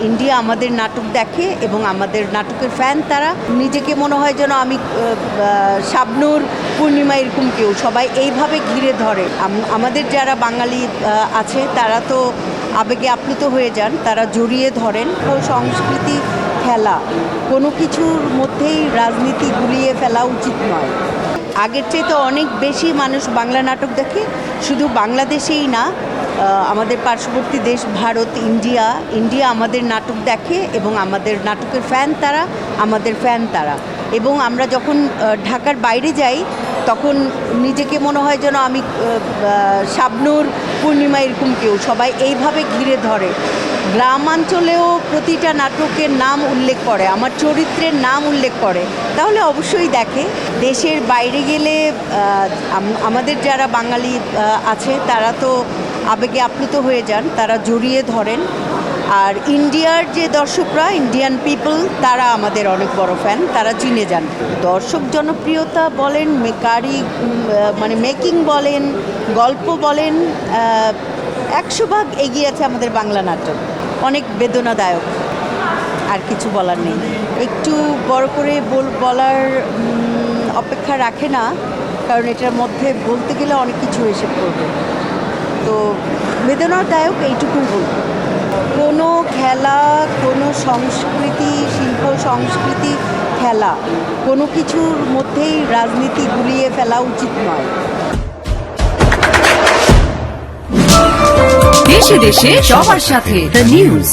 India আমাদের নাটক দেখে এবং আমাদের নাটকের ফ্যান তারা। নিজেকে মনে হয় যেন আমি শাবনূর, পূর্ণিমা এরকম কেউ, সবাই এইভাবে ঘিরে ধরে। আমাদের যারা বাঙালি আছে তারা তো আবেগে আপ্লুত হয়ে যান, তারা জড়িয়ে ধরেন। সংস্কৃতি, খেলা, কোনো কিছুর মধ্যেই রাজনীতি গুলিয়ে ফেলা উচিত নয়। আগের চেয়ে তো অনেক বেশি মানুষ বাংলা নাটক দেখে, শুধু বাংলাদেশেই না, আমাদের পার্শ্ববর্তী দেশ ভারত, ইন্ডিয়া আমাদের নাটক দেখে এবং আমাদের নাটকের ফ্যান তারা, আমাদের ফ্যান তারা। এবং আমরা যখন ঢাকার বাইরে যাই তখন নিজেকে মনে হয় যেন আমি শাবনূর, পূর্ণিমা এরকম কেউ, সবাই এইভাবে ঘিরে ধরে। গ্রামাঞ্চলেও প্রতিটা নাটকের নাম উল্লেখ করে, আমার চরিত্রের নাম উল্লেখ করে, তাহলে অবশ্যই দেখে। দেশের বাইরে গেলে আমাদের যারা বাঙালি আছে তারা তো আবেগে আপ্লুত হয়ে যান, তারা জড়িয়ে ধরেন। আর ইন্ডিয়ার যে দর্শকরা, ইন্ডিয়ান পিপল, তারা আমাদের অনেক বড় ফ্যান, তারা চিনে যান। দর্শক জনপ্রিয়তা বলেন, মানে মেকিং বলেন, গল্প বলেন, 100 ভাগ এগিয়ে আছে আমাদের বাংলা নাটক। অনেক বেদনাদায়ক, আর কিছু বলার নেই। একটু বড় করে বলার অপেক্ষা রাখে না, কারণ এটার মধ্যে বলতে গেলে অনেক কিছু এসে পড়বে। তো বেদনাদায়ক এইটুকুই বলবো। কোনো খেলা, কোনো সংস্কৃতি, শিল্প সংস্কৃতি, খেলা, কোনো কিছুর মধ্যেই রাজনীতি গুলিয়ে ফেলা উচিত নয়। দেশে দেশে সবার সাথে দ্য নিউজ।